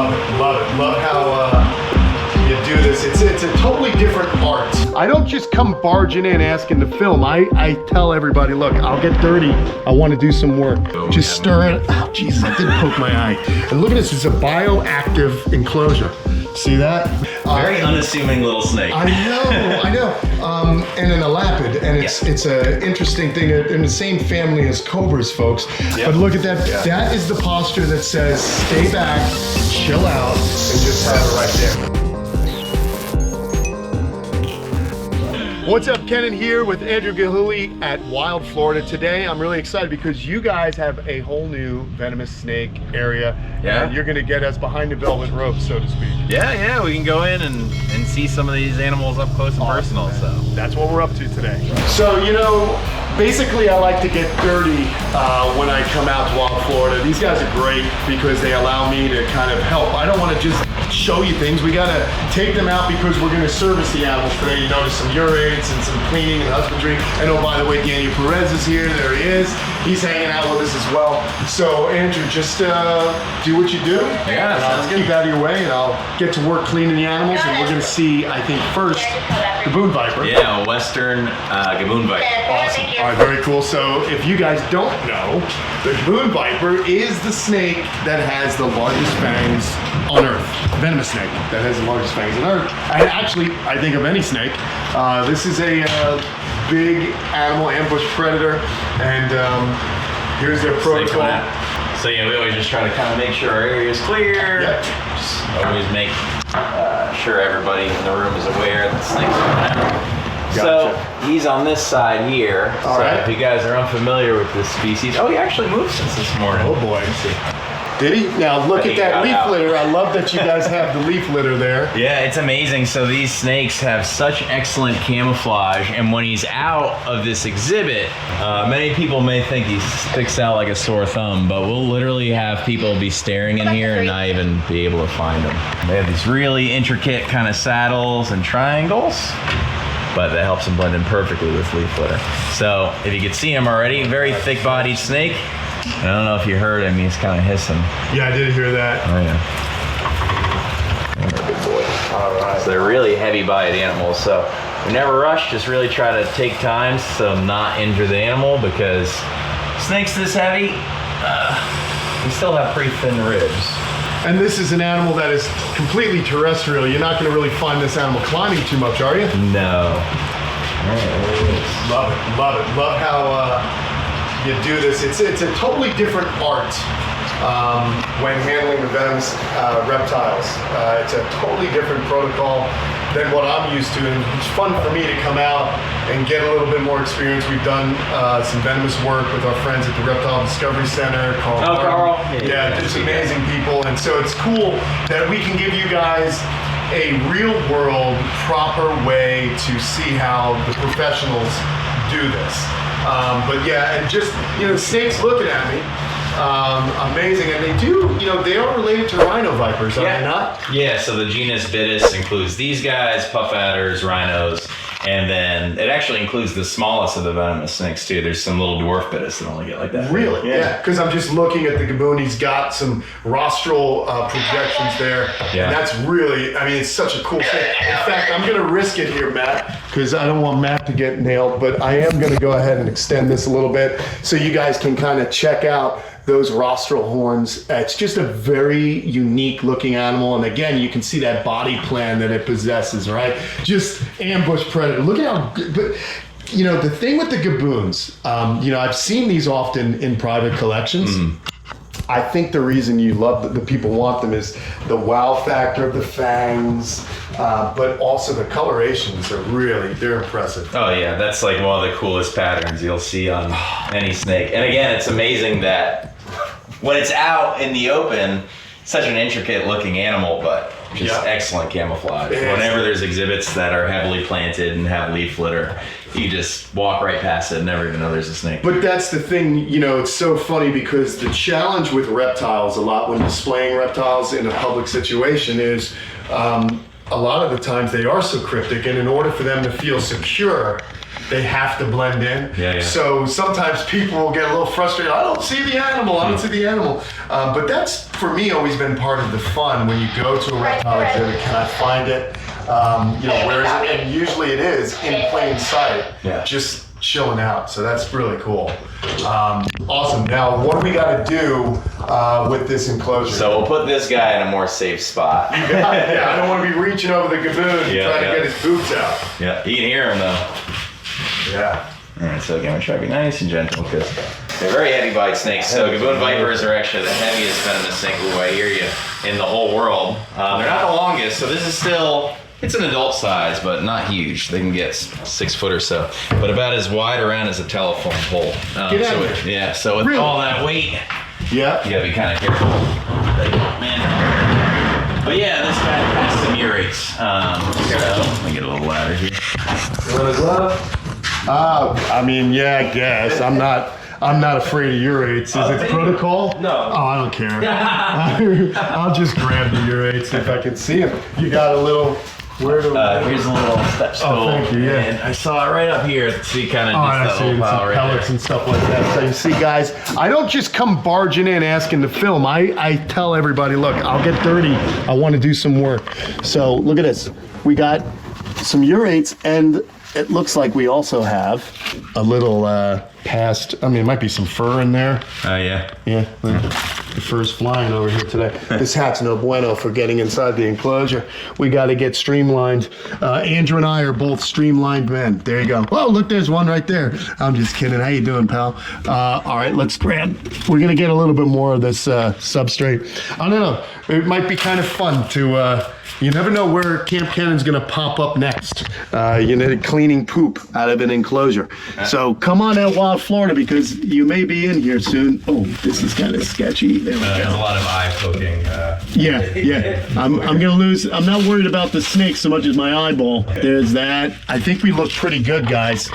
Love it, love it. Love how you do this. It's a totally different art. I don't just come barging in asking to film. I tell everybody, look, I'll get dirty. I want to do some work. Just stir it. Oh, Jesus, I did poke my eye. And look at this, it's a bioactive enclosure. See that? Very unassuming little snake. I know. And an elapid, and it's an interesting thing in the same family as cobras, folks. Yep. But look at that. Yeah. That is the posture that says, stay back, chill out, and just have it right there. What's up, Kenan here with Andrew Gahuli at Wild Florida. Today I'm really excited because you guys have a whole new venomous snake area. Yeah. And you're gonna get us behind the velvet rope, so to speak. Yeah, we can go in and see some of these animals up close and personal. Man. So that's what we're up to today. So, you know, basically I like to get dirty when I come out to Wild Florida. These guys are great because they allow me to kind of help. I don't want to just show you things. We got to take them out because we're going to service the animals today. You notice some urates and some cleaning and husbandry. And oh, by the way, Daniel Perez is here. There he is. He's hanging out with us as well. So Andrew, just do what you do. Yeah, sounds good. Keep out of your way, and I'll get to work cleaning the animals. And we're going to see, I think, first, gaboon viper. Yeah, a western gaboon viper. Awesome. All right, very cool. So if you guys don't know, the gaboon viper is the snake that has the largest fangs on Earth. Venomous snake that has the largest fangs on Earth. And actually, I think of any snake. This is a big animal ambush predator, and here's their protocol. So yeah, we always just try to kind of make sure our area is clear. Yep. Just always make sure everybody in the room is aware that snakes are coming out. Gotcha. So he's on this side here. All right. If you guys are unfamiliar with this species, oh, he actually moved since this morning. Oh boy. Let's see. Did he? Now look at that leaf litter. I love that you guys have the leaf litter there. Yeah, it's amazing. So these snakes have such excellent camouflage, and when he's out of this exhibit, many people may think he sticks out like a sore thumb, but we'll literally have people be staring in here and not even be able to find him. They have these really intricate kind of saddles and triangles, but that helps them blend in perfectly with leaf litter. So if you can see him already, very thick-bodied snake. I don't know if you heard him, he's kind of hissing. Yeah, I did hear that. Oh yeah. Good boy. All right. So they're really heavy-bodied animals, so we never rush, just really try to take time so not injure the animal, because snakes this heavy, we still have pretty thin ribs. And this is an animal that is completely terrestrial. You're not going to really find this animal climbing too much, are you? No. Love it, love it. Love how you do this. It's a totally different art when handling the venomous reptiles. It's a totally different protocol than what I'm used to, and it's fun for me to come out and get a little bit more experience. We've done some venomous work with our friends at the Reptile Discovery Center. Carl. Yeah, it's amazing people, and so it's cool that we can give you guys a real world, proper way to see how the professionals do this. But yeah, and just, you know, snakes looking at me, amazing, and they do, you know, they are related to rhino vipers, are they not? Yeah, so the genus Vitis includes these guys, puff adders, rhinos, and then it actually includes the smallest of the venomous snakes too. There's some little dwarf Vitis that only get like that. Really? Yeah, because I'm just looking at the gaboon. He's got some rostral projections there. Yeah. And that's really, I mean, it's such a cool thing. In fact, I'm going to risk it here, Matt, because I don't want Matt to get nailed, but I am going to go ahead and extend this a little bit so you guys can kind of check out those rostral horns. It's just a very unique looking animal, and again, you can see that body plan that it possesses, right? Just ambush predator. Look at how good, but you know, the thing with the gaboons, you know, I've seen these often in private collections. I think the reason you love the people want them is the wow factor of the fangs, but also the colorations are really, they're impressive. Oh yeah, that's like one of the coolest patterns you'll see on any snake. And again, it's amazing that when it's out in the open, such an intricate looking animal, but just excellent camouflage. Whenever there's exhibits that are heavily planted and have leaf litter, you just walk right past it and never even know there's a snake. But that's the thing, you know, it's so funny because the challenge with reptiles a lot when displaying reptiles in a public situation is a lot of the times they are so cryptic, and in order for them to feel secure, they have to blend in. Yeah. So sometimes people will get a little frustrated. I don't see the animal. I don't see the animal. But that's, for me, always been part of the fun when you go to a reptile exhibit. Can I find it? Where is it? And usually it is in plain sight. Yeah. Just chilling out. So that's really cool. Awesome. Now, what do we got to do with this enclosure? So we'll put this guy in a more safe spot. Yeah, I don't want to be reaching over the gaboon trying to get his boots out. Yeah, you can hear him though. Yeah. All right, so again, we try to be nice and gentle because they're very heavy bite snakes. So gaboon vipers are actually the heaviest venomous snake, I hear you, in the whole world. They're not the longest, so this is still, it's an adult size, but not huge. They can get 6 foot or so, but about as wide around as a telephone pole. So with all that weight, you gotta be kind of careful. But yeah, this guy has some urates. So let me get a little ladder here. You want a glove? I guess. I'm not afraid of urates. Is it protocol? No. Oh, I don't care. I'll just grab the urates if I can see them. You got a little. Here's a little step stool. Oh, thank you. Yeah. And I saw it right up here. See, kind of I just see that little pile some right pellets there. and stuff like that. So you see, guys, I don't just come barging in asking to film. I tell everybody, look, I'll get dirty. I want to do some work. So look at this. We got some urates, and it looks like we also have a little it might be some fur in there. Oh, yeah. Yeah, the fur's flying over here today. This hat's no bueno for getting inside the enclosure. We got to get streamlined. Andrew and I are both streamlined men. There you go. Oh, look, there's one right there. I'm just kidding. How you doing, pal? All right, let's grab. We're going to get a little bit more of this substrate. I don't know. It might be kind of fun to... you never know where Kamp Kenan's going to pop up next. Cleaning poop out of an enclosure. So come on out, Wild Florida, because you may be in here soon. Oh, this is kind of sketchy. There we go. There's a lot of eye poking. Yeah. I'm gonna lose. I'm not worried about the snake so much as my eyeball. There's that. I think we look pretty good, guys.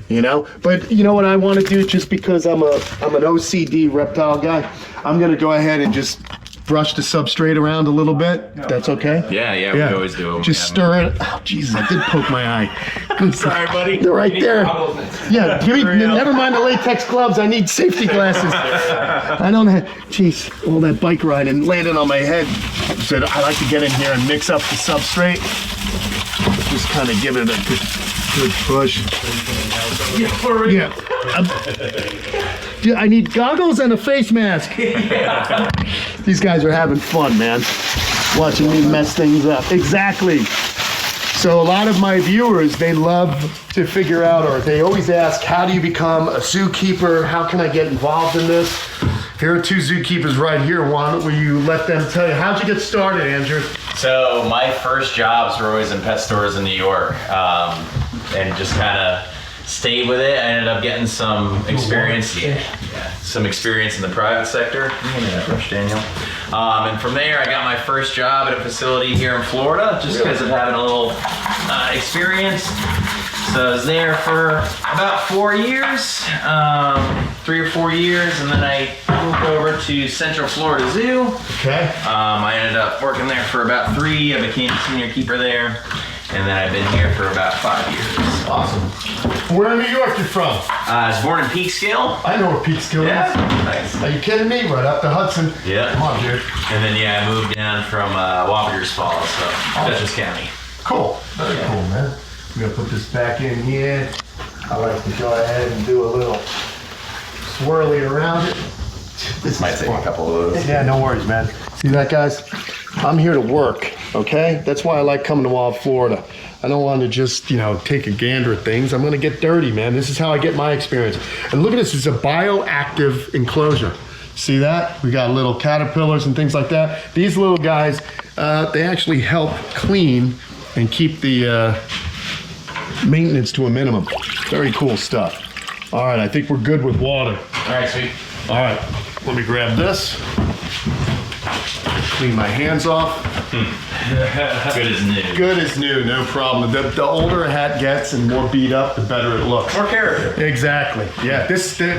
But you know what I want to do? Just because I'm an OCD reptile guy, I'm gonna go ahead and just brush the substrate around a little bit. That's okay? Yeah, we always do. Just stir it. Oh, Jesus, I did poke my eye. I'm sorry, buddy. They're right there. Yeah, never mind the latex gloves. I need safety glasses. I don't have, jeez, all that bike riding landing on my head. Said I like to get in here and mix up the substrate. Just kind of give it a good push. Yeah. I need goggles and a face mask. These guys are having fun, man. Watching me mess things up. Exactly. So a lot of my viewers, they love to figure out, or they always ask, how do you become a zookeeper? How can I get involved in this? Here are 2 zookeepers right here. Why don't you let them tell you? How'd you get started, Andrew? So my first jobs were always in pet stores in New York, and just kind of stayed with it. I ended up getting some experience, some experience in the private sector. Give me that brush, Daniel. And from there, I got my first job at a facility here in Florida, just because of having a little experience. So I was there for about 4 years, 3 or 4 years, and then I moved over to Central Florida Zoo. Okay. I ended up working there for about 3. I became a senior keeper there, and then I've been here for about 5 years. Awesome. Where in New York you from? I was born in Peekskill. I know where Peekskill is. Nice. Are you kidding me? Right up the Hudson. Yeah. Come on, dude. And then I moved down from Wappingers Falls, so Dutchess County. Cool. Very cool, man. I'm gonna put this back in here. I like to go ahead and do a little swirly around it. This Might take a couple of those. Yeah, no worries, man. See that, guys? I'm here to work, okay? That's why I like coming to Wild Florida. I don't want to just, take a gander at things. I'm gonna get dirty, man. This is how I get my experience. And look at this, it's a bioactive enclosure. See that? We got little caterpillars and things like that. These little guys, they actually help clean and keep the maintenance to a minimum. Very cool stuff. All right, I think we're good with water. All right, sweet. All right, let me grab this. Clean my hands off. Good as new. Good as new, no problem. The older a hat gets and more beat up, the better it looks. More character. Exactly. Yeah.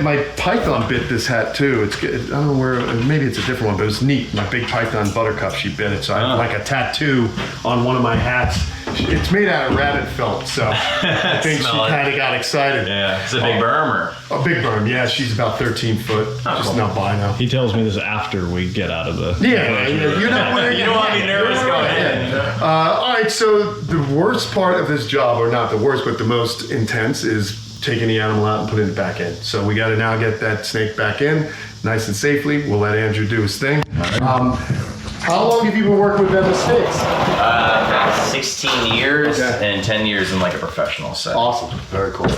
My python bit this hat too. It's good. I don't know where. Maybe it's a different one, but it was neat. My big python Buttercup, she bit it. So I have like a tattoo on one of my hats. It's made out of rabbit felt, so I think she kind of got excited. Yeah, it's a big berm, A big berm, yeah. She's about 13 foot, just not now. He tells me this after we get out of the... Yeah, you're not you don't want to be nervous going in. All right, so the worst part of this job, or not the worst, but the most intense, is taking the animal out and putting it back in. So we got to now get that snake back in, nice and safely. We'll let Andrew do his thing. How long have you been working with venomous snakes? About 16 years and 10 years in like a professional setting. Awesome, very cool.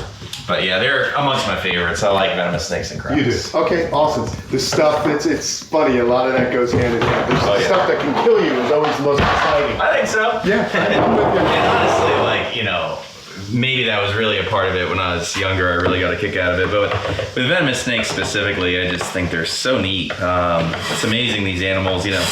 But yeah, they're amongst my favorites. I like venomous snakes and crabs. You do. Okay, awesome. The stuff, it's funny, a lot of that goes hand in hand. The stuff that can kill you is always the most exciting. I think so. Yeah, I'm with you. And honestly, like, you know, maybe that was really a part of it when I was younger. I really got a kick out of it. But with venomous snakes specifically, I just think they're so neat. It's amazing, these animals, you know,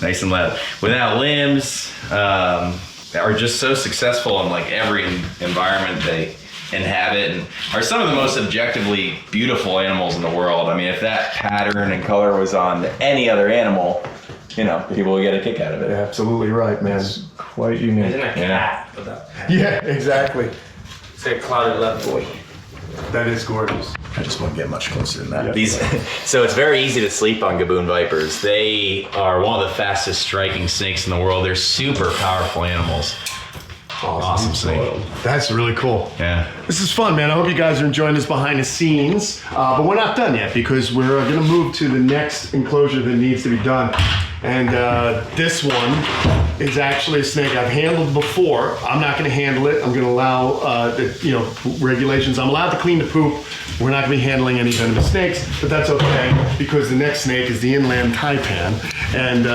nice and loud, without limbs, are just so successful in like every environment they inhabit, and are some of the most objectively beautiful animals in the world. I mean, if that pattern and color was on any other animal, you know, people would get a kick out of it. Yeah, absolutely right, man. It's quite unique. Isn't a cat with that? Yeah, exactly. It's a clouded left boy. That is gorgeous. I just won't get much closer than that. So it's very easy to sleep on gaboon vipers. They are one of the fastest striking snakes in the world. They're super powerful animals. Awesome snake. That's really cool. Yeah. This is fun, man. I hope you guys are enjoying this behind the scenes. But we're not done yet because we're going to move to the next enclosure that needs to be done. And this one is actually a snake I've handled before. I'm not going to handle it. I'm going to allow the regulations. I'm allowed to clean the poop. We're not going to be handling any venomous snakes, but that's okay because the next snake is the inland taipan, and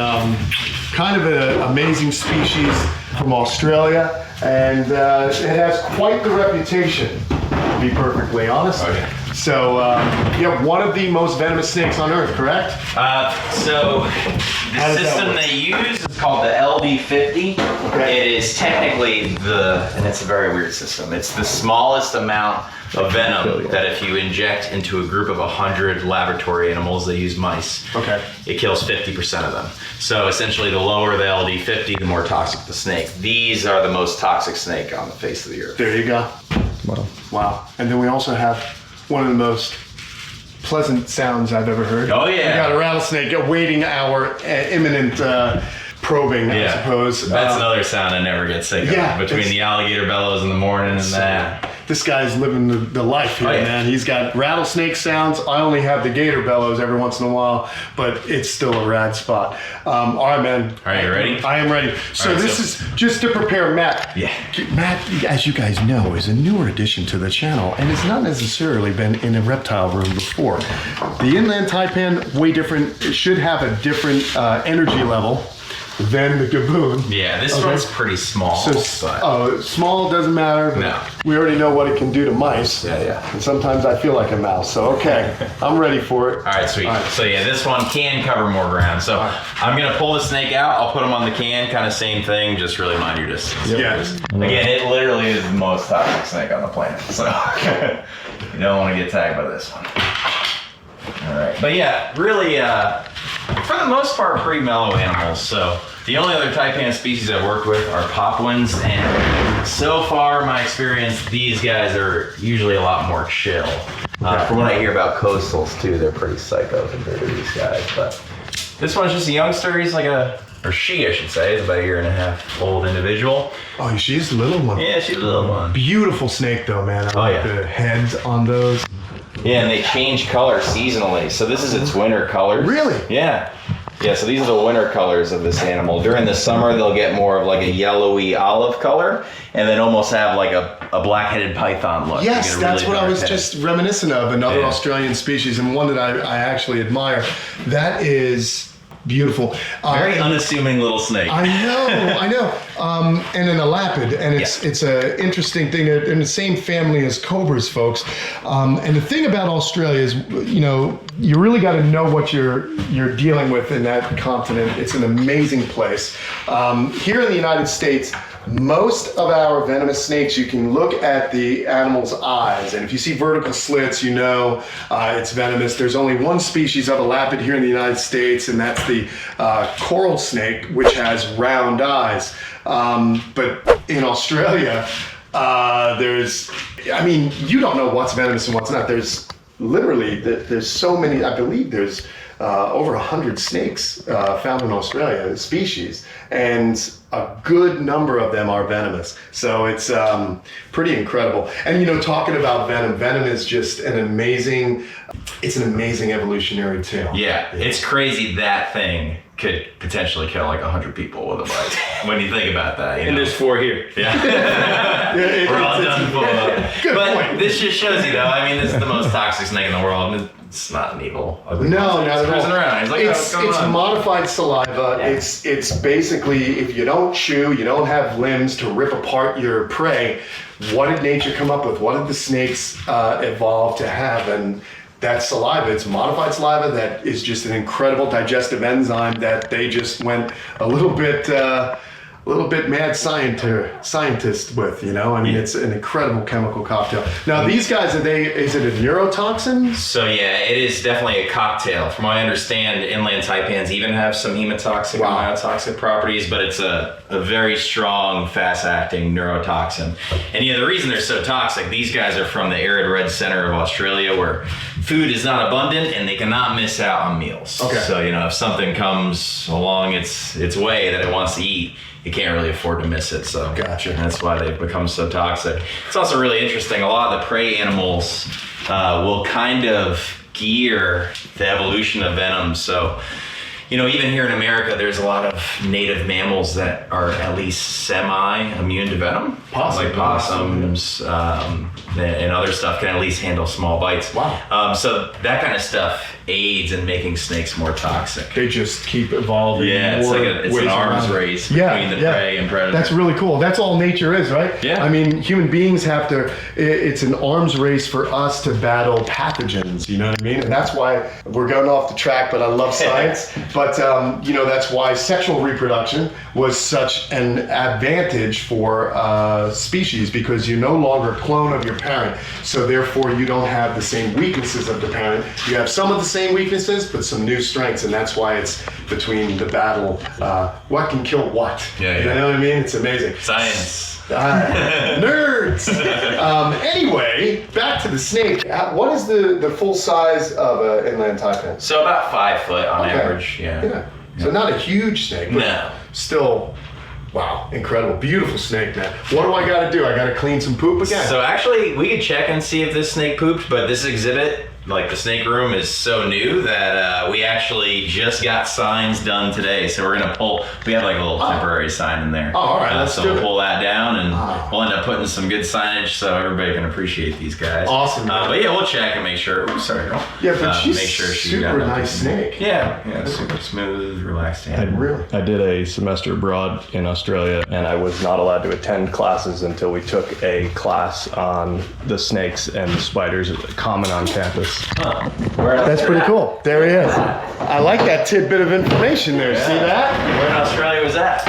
kind of an amazing species from Australia, and it has quite the reputation, to be perfectly honest. Okay. So, one of the most venomous snakes on Earth, correct? So the system they use is called the LD50. Okay. It is technically and it's a very weird system. It's the smallest amount of venom that if you inject into a group of 100 laboratory animals, they use mice. Okay. It kills 50% of them. So essentially, the lower the LD50, the more toxic the snake. These are the most toxic snake on the face of the earth. There you go. Wow. And then we also have one of the most pleasant sounds I've ever heard. Oh, yeah. We got a rattlesnake awaiting our imminent probing, I suppose. That's another sound I never get sick of. Between the alligator bellows in the morning and that. This guy's living the life here, man. He's got rattlesnake sounds. I only have the gator bellows every once in a while, but it's still a rad spot. All right, man. All right, you ready? I am ready. So this is just to prepare Matt. Yeah. Matt, as you guys know, is a newer addition to the channel and has not necessarily been in a reptile room before. The inland taipan, way different. It should have a different energy level than the gaboon. Yeah, this one's pretty small. So small doesn't matter. But No. we already know what it can do to mice. Yeah. And sometimes I feel like a mouse. So okay, I'm ready for it. All right, sweet. So yeah, this one can cover more ground. So I'm gonna pull the snake out. I'll put him on the can, kind of same thing. Just really mind your distance. Yes. Again, it literally is the most toxic snake on the planet. So you don't want to get tagged by this one. All right, but yeah, really, for the most part, pretty mellow animals. So the only other taipan species I've worked with are Papuans, and so far, my experience, these guys are usually a lot more chill. From what I hear about coastals too, they're pretty psycho compared to these guys. But this one's just a youngster. He's like or she, I should say, is about a 1.5 year old individual. Oh, she's a little one. Yeah, she's a little one. Beautiful snake though, man. I like the heads on those. Yeah, and they change color seasonally. So this is its winter colors. Really? Yeah. Yeah, so these are the winter colors of this animal. During the summer, they'll get more of like a yellowy olive color and then almost have like a black-headed python look. Yes, that's really what I was head. just reminiscent of, another Australian species and one that I actually admire. That is beautiful. Very unassuming little snake. I know. And an elapid, and it's a interesting thing. They're in the same family as cobras, folks. And the thing about Australia is, you really got to know what you're dealing with in that continent. It's an amazing place. Here in the United States, most of our venomous snakes, you can look at the animal's eyes, and if you see vertical slits, it's venomous. There's only one species of elapid here in the United States, and that's the coral snake, which has round eyes. But in Australia, you don't know what's venomous and what's not. There's so many, I believe there's over 100 snakes found in Australia, species, and a good number of them are venomous. So it's pretty incredible. And talking about venom is just an amazing evolutionary tale. Yeah, it's crazy that thing could potentially kill like 100 people with a bite. When you think about that, And there's 4 here. Yeah. We're all done for. Good But point. this just shows you, though. I mean, this is the most toxic snake in the world. And it's not an evil. Ugly No, monster. not It's at cruising all. around. He's like, It's modified saliva. Yeah. It's basically, if you don't chew, you don't have limbs to rip apart your prey. What did nature come up with? What did the snakes evolve to have? And that's saliva. It's modified saliva that is just an incredible digestive enzyme that they just went a little bit mad scientist with, I mean, it's an incredible chemical cocktail. Now, these guys, is it a neurotoxin? So yeah, it is definitely a cocktail. From what I understand, inland taipans even have some hemotoxic Wow. and myotoxic properties, but it's a very strong, fast-acting neurotoxin. And the reason they're so toxic, these guys are from the arid red center of Australia where food is not abundant and they cannot miss out on meals. Okay. So, if something comes along its way that it wants to eat, you can't really afford to miss it. So Gotcha. that's why they've become so toxic. It's also really interesting. A lot of the prey animals will kind of gear the evolution of venom. So, even here in America, there's a lot of native mammals that are at least semi-immune to venom. Possum. Like possums and other stuff can at least handle small bites. Wow. So that kind of stuff aids in making snakes more toxic. They just keep evolving. Yeah, it's more like it's ways an arms around it. race between the prey and predator. That's really cool. That's all nature is, right? Yeah. I mean, human beings have to, it's an arms race for us to battle pathogens, you know what I mean? And that's why we're going off the track, but I love science. But, that's why sexual reproduction was such an advantage for species, because you're no longer a clone of your parent. So therefore, you don't have the same weaknesses of the parent. You have some of the same weaknesses, but some new strengths. And that's why it's between the battle. What can kill what? Yeah. You know what I mean? It's amazing. Science. Nerds. Anyway, back to the snake. What is the full size of an inland taipan? So about 5 foot on Okay. average. Yeah. So not a huge snake, but No. still, wow, incredible, beautiful snake, man. What do I got to do? I got to clean some poop again. So actually, we could check and see if this snake pooped, but this exhibit, like the snake room, is so new that we actually just got signs done today. So we're gonna we have like a little temporary sign in there. Oh, all right, let's so do we'll it. pull that down and Ah. we'll end up putting some good signage so everybody can appreciate these guys. Awesome, man. But yeah, we'll check and make sure. Oops, sorry, girl. Yeah, but she's make sure she super got nothing. nice snake. Yeah, super smooth, relaxed hand. Really? I did a semester abroad in Australia, and I was not allowed to attend classes until we took a class on the snakes and the spiders common on campus. That's pretty cool. There he is. I like that tidbit of information there. See that? Where in Australia was that?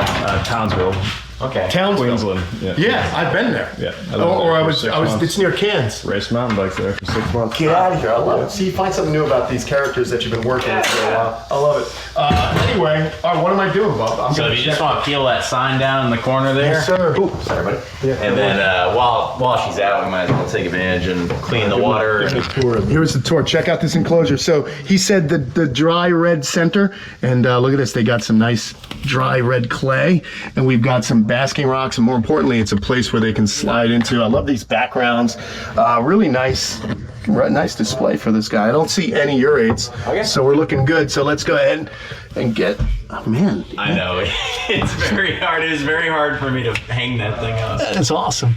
Townsville, Okay. Townsville. Queensland. Yeah, I've been there. Yeah. Or I was. It's near Cairns. Raced mountain bikes there for 6 months. Get out of here. I love it. See, you find something new about these characters that you've been working with for a while. I love it. Anyway, all right, what am I doing, Bob? I'm So gonna if you just check- want to peel that sign down in the corner there. Yes, sir. Ooh, sorry, buddy. Yeah. And then while she's out, we might as well take advantage and clean the water. Here's the tour. Check out this enclosure. So he said the dry red center, and look at this. They got some nice dry red clay, and we've got some basking rocks, and more importantly, it's a place where they can slide into. I love these backgrounds. Really nice display for this guy. I don't see any urates, so we're looking good. So let's go ahead and get. Oh man, I know it's very hard. It was very hard for me to hang that thing up. that's awesome.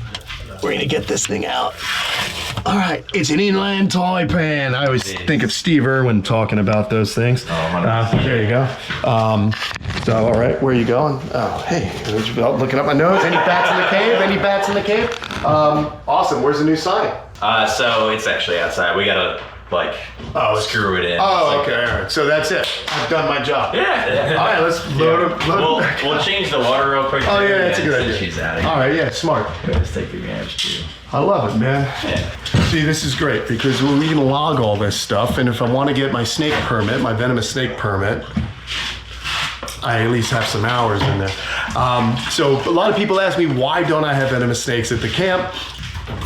We're gonna get this thing out. All right, it's an inland taipan. I always think of Steve Irwin talking about those things. There you go. So, all right, where are you going? Oh, hey, looking up my nose. Any bats in the cave? Any bats in the cave? Awesome. Where's the new sign? So it's actually outside. We gotta screw it in. Oh, okay. All right. So that's it. I've done my job. Yeah. All right, let's load it. We'll change the water real quick. Oh, yeah, that's a good idea. She's out of here. All right, yeah, smart. Let's take advantage too. I love it, man. Yeah. See, this is great because we can log all this stuff, and if I want to get my snake permit, my venomous snake permit, I at least have some hours in there. So a lot of people ask me, why don't I have venomous snakes at the camp?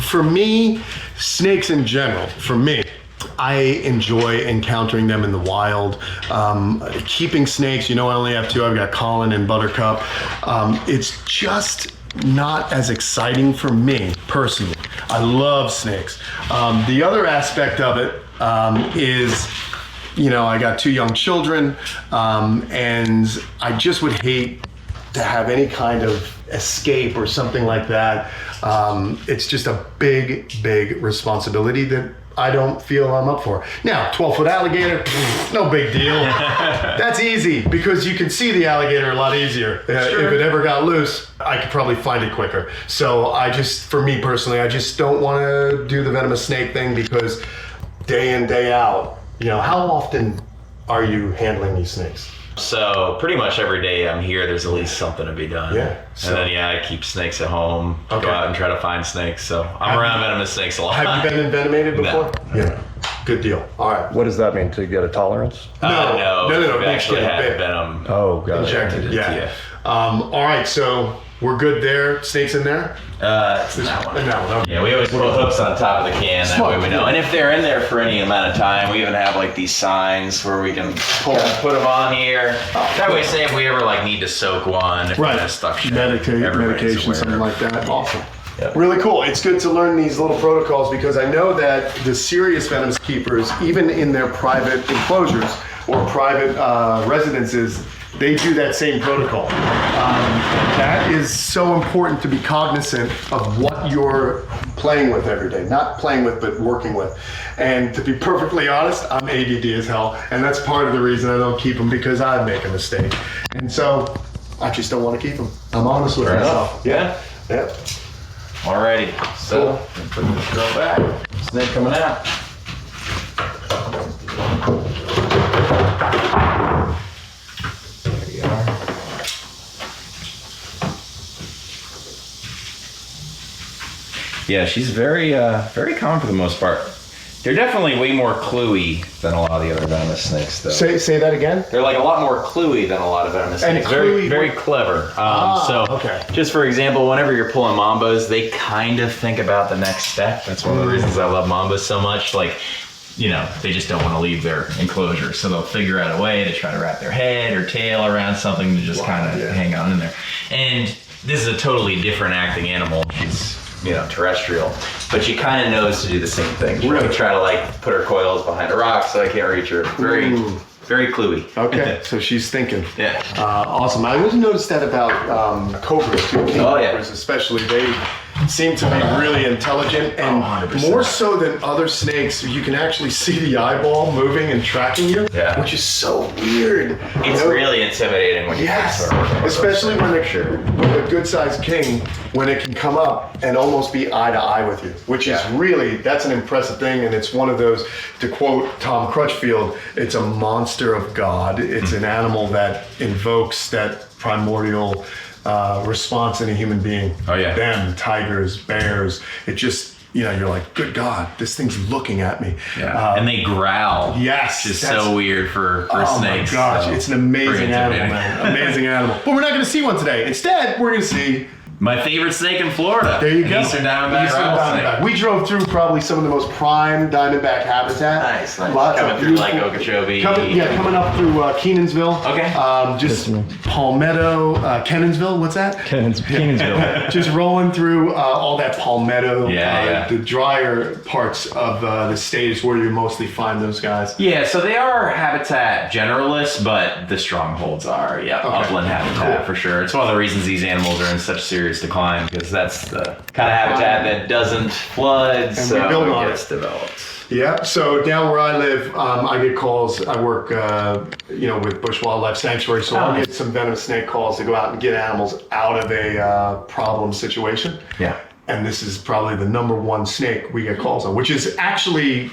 For me, snakes in general, for me, I enjoy encountering them in the wild. Keeping snakes, I only have two. I've got Colin and Buttercup. It's just not as exciting for me personally. I love snakes. The other aspect of it is, I got two young children, and I just would hate to have any kind of escape or something like that. It's just a big, big responsibility that I don't feel I'm up for. Now, 12-foot alligator, no big deal. That's easy because you can see the alligator a lot easier. Sure. If it ever got loose, I could probably find it quicker. So for me personally, I just don't want to do the venomous snake thing because day in, day out, how often are you handling these snakes? So pretty much every day I'm here, there's at least something to be done. Yeah. And then I keep snakes at home. Okay. Go out and try to find snakes. So I'm around venomous snakes a lot. Have you been envenomated before? No. Yeah. Good deal. All right. What does that mean, to get a tolerance? No. You We actually get had bit. venom. Oh, got it. Injected. Yeah. All right. So we're good there. Snakes in there? It's in that one. In that one. Okay. Yeah, we always put hooks on top of the can, that Smart. way we know. And if they're in there for any amount of time, we even have like these signs where we can put them on here. That way, say if we ever need to soak one, if Right. we're stuck shit, Medication, everybody's aware. something like that. Awesome. Yep. Really cool. It's good to learn these little protocols because I know that the serious venomous keepers, even in their private enclosures or private residences, they do that same protocol. That is so important to be cognizant of what you're playing with every day. Not playing with, but working with. And to be perfectly honest, I'm ADD as hell. And that's part of the reason I don't keep them, because I make a mistake. And so I just don't want to keep them. I'm honest with Fair myself. enough. Yeah. Alrighty, so put this girl back. Snake coming out. There you are. Yeah, she's very calm for the most part. They're definitely way more cluey than a lot of the other venomous snakes, though. Say that again? They're a lot more cluey than a lot of venomous And snakes. cluey- Very clever. Okay. Just for example, whenever you're pulling mambas, they kind of think about the next step. That's one of the reasons I love mambas so much. They just don't want to leave their enclosure, so they'll figure out a way to try to wrap their head or tail around something to just kind of hang on in there. And this is a totally different acting animal. She's terrestrial, but she kind of knows to do the same thing. She's gonna try to put her coils behind a rock so I can't reach her. Very cluey. Okay, so she's thinking. Yeah. Awesome. I always noticed that about cobras too. King cobras especially. They seem to be really intelligent, and 100%. more so than other snakes. You can actually see the eyeball moving and tracking you, which is so weird. It's really intimidating when you first start working with especially when a good-sized king, when it can come up and almost be eye to eye with you, which is really, that's an impressive thing. And it's one of those, to quote Tom Crutchfield, it's a monster of God. It's an animal that invokes that primordial response in a human being. Oh yeah. Them, tigers, bears. It just, you're like, good God, this thing's looking at me. Yeah. And they growl. Yes. Which is so weird for snakes. Oh my gosh, so it's an amazing animal, intimidating. man. Amazing animal. But we're not going to see one today. Instead, we're going to see my favorite snake in Florida. There you go. Eastern diamondback. Diamondback. We drove through probably some of the most prime diamondback habitat. Nice. Lots Coming of through beautiful- Okeechobee. Coming up through Kenansville. Okay. Just Palmetto, Kenansville. What's that? Kenansville. Just rolling through all that palmetto. Yeah. The drier parts of the state is where you mostly find those guys. Yeah, so they are habitat generalists, but the strongholds are, upland habitat for sure. It's one of the reasons these animals are in such serious decline, because that's the kind of habitat that doesn't flood, And so we build on it gets it. developed. Yeah, so down where I live, I get calls. I work, with Bush Wildlife Sanctuary, so I'll get some venomous snake calls to go out and get animals out of a problem situation. Yeah. And this is probably the number one snake we get calls on, which is actually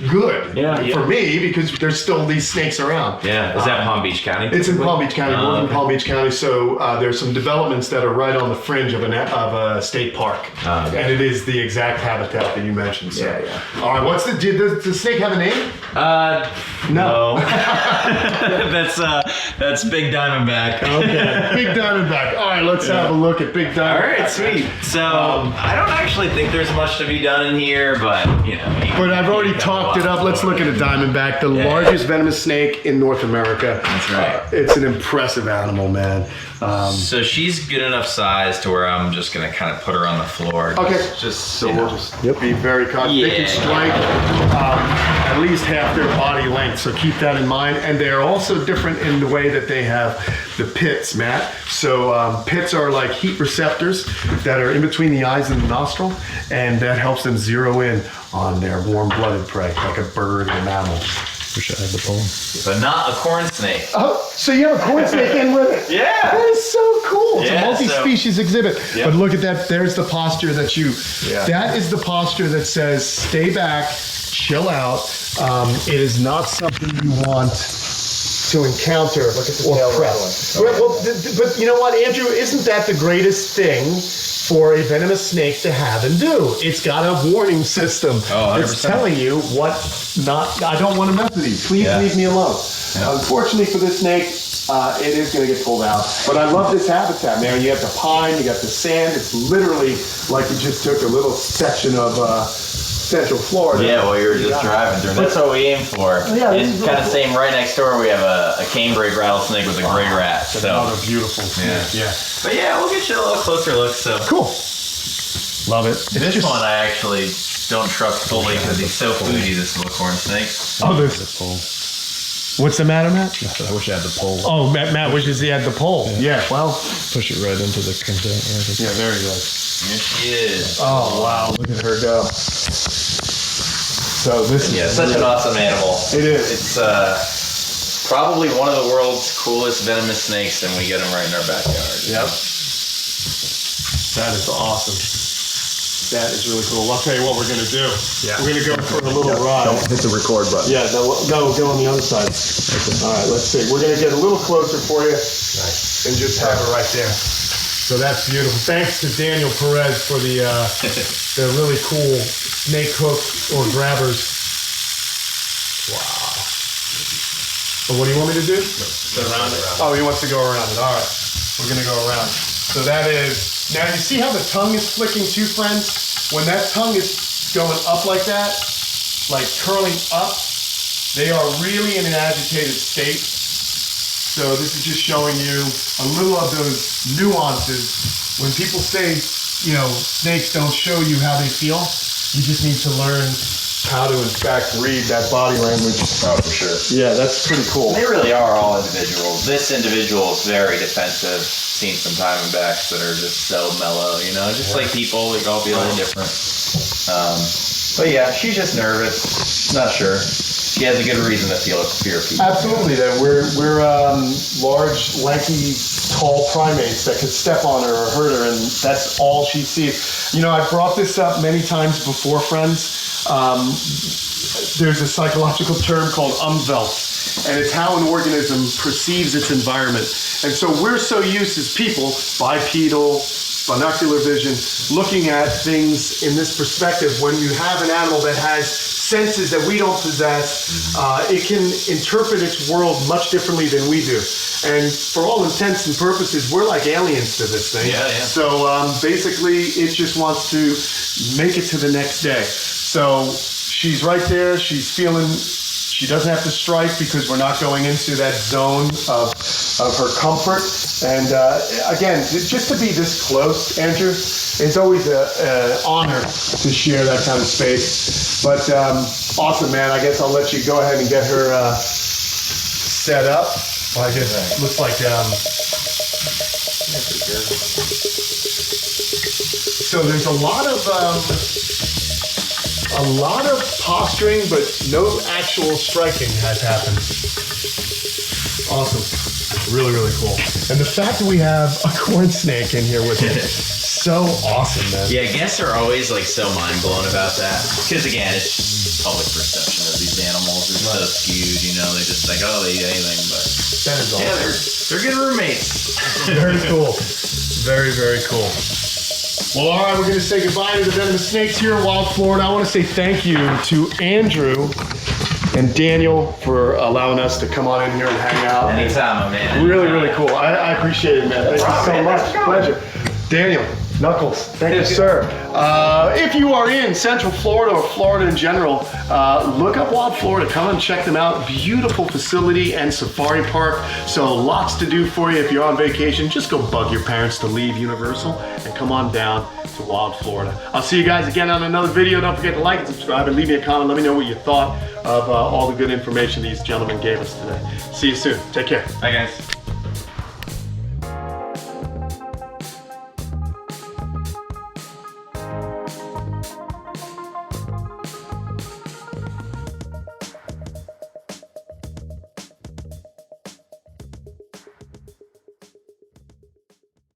good Yeah. for me because there's still these snakes around. Yeah. Is that Palm Beach County? It's in Palm Beach County, northern okay. Palm Beach County. So there's some developments that are right on the fringe of a state park, Okay. and it is the exact habitat that you mentioned. So. Yeah. All right, does the snake have a name? No. That's Big Diamondback. Okay, Big Diamondback. All right, let's have a look at Big Diamondback. All right, sweet. So I don't actually think there's much to be done in here, but But I've already talked it up. Let's look at a diamondback, the largest venomous snake in North America. That's right. It's an impressive animal, man. So she's good enough size to where I'm just gonna kind of put her on the floor. Okay. So We'll just be very cautious. They can Yeah. strike at least half their body length, so keep that in mind. And they're also different in the way that they have the pits, Matt. So pits are like heat receptors that are in between the eyes and the nostril, and that helps them zero in on their warm-blooded prey, like a bird or mammal. Wish I had the pole. but not a corn snake. Oh, so you have a corn snake in with it? Yeah. That is so cool. It's Yeah, a multi-species exhibit. Yep. But look at that. There's the posture that Yeah. that is the posture that says, stay back, chill out. It is not something you want to encounter or press. But you know what, Andrew? Isn't that the greatest thing for a venomous snake to have and do? It's got a warning system. Oh, 100%. It's telling you what not. I don't want to mess with you. Please leave me alone. Unfortunately for this snake, it is going to get pulled out. But I love this habitat, man. You have the pine, you got the sand. It's literally like you just took a little section of Central Florida. Yeah, well, you were just driving through. That's what we aim for. Yeah, this It's is kind really of same right next door. We have a canebraid rattlesnake with a gray rat. So, Another beautiful snake. Yeah. but yeah, we'll get you a little closer look. So Cool. Love it. this one I actually don't trust fully because he's so foody. This little corn snake. Oh, there's. Pole. What's the matter, Matt? I wish I had the pole. Oh, Matt wishes he had the pole. Yeah. Well. Push it right into the container. Yeah. There he goes. Here she is. Oh wow! Look at her go. So this Yeah, is such an awesome animal. It is. It's probably one of the world's coolest venomous snakes, and we get them right in our backyard. Yep. That is awesome. That is really cool. I'll tell you what we're gonna do. Yeah. We're gonna go for a little ride. Don't hit the record button. Yeah. No, go on the other side. All right. Let's see. We're gonna get a little closer for you, and just have her right there. So that's beautiful. Thanks to Daniel Perez for the really cool snake hook or grabbers. Wow. So what do you want me to do? Around it. Oh, he wants to go around it. All right. We're going to go around. So that is, now you see how the tongue is flicking too, friends? When that tongue is going up like that, like curling up, they are really in an agitated state. So this is just showing you a little of those nuances. When people say, snakes don't show you how they feel, you just need to learn how to, in fact, read that body language. Oh, for sure. Yeah, that's pretty cool. They really are all individuals. This individual is very defensive. Seen some diamondbacks that are just so mellow, just like people. We all be a little different. But yeah, she's just nervous. She's not sure. She has a good reason to feel fear of people. Absolutely, that we're large, lanky, tall primates that could step on her or hurt her, and that's all she sees. I brought this up many times before, friends. There's a psychological term called umwelt, and it's how an organism perceives its environment. And so we're so used as people, bipedal, binocular vision, looking at things in this perspective. When you have an animal that has senses that we don't possess, it can interpret its world much differently than we do. And for all intents and purposes, we're like aliens to this thing. Yeah. So basically, it just wants to make it to the next day. So she's right there. She's feeling. She doesn't have to strike because we're not going into that zone of her comfort. And again, just to be this close, Andrew, it's always an honor to share that kind of space. But awesome, man. I guess I'll let you go ahead and get her set up. Well, I guess it looks like. So there's a lot of posturing, but no actual striking has happened. Awesome. Really, really cool. And the fact that we have a corn snake in here with us, so awesome, man. Yeah, guests are always so mind blown about that. Because again, it's just public perception of these animals are so skewed, you know, they just think, oh, they eat anything, but That is yeah, awesome. they're good roommates. Very cool. Very, very cool. Well, all right, we're going to say goodbye to the venomous snakes here in Wild Florida. I want to say thank you to Andrew and Daniel for allowing us to come on in here and hang out. Anytime, my man. Really, really cool. I appreciate it, man. Thank you so much. Pleasure. Daniel, Knuckles, thank you, sir. If you are in Central Florida or Florida in general, look up Wild Florida. Come and check them out. Beautiful facility and safari park. So lots to do for you if you're on vacation. Just go bug your parents to leave Universal and come on down to Wild Florida. I'll see you guys again on another video. Don't forget to like and subscribe and leave me a comment. Let me know what you thought of all the good information these gentlemen gave us today. See you soon. Take care. Bye, guys.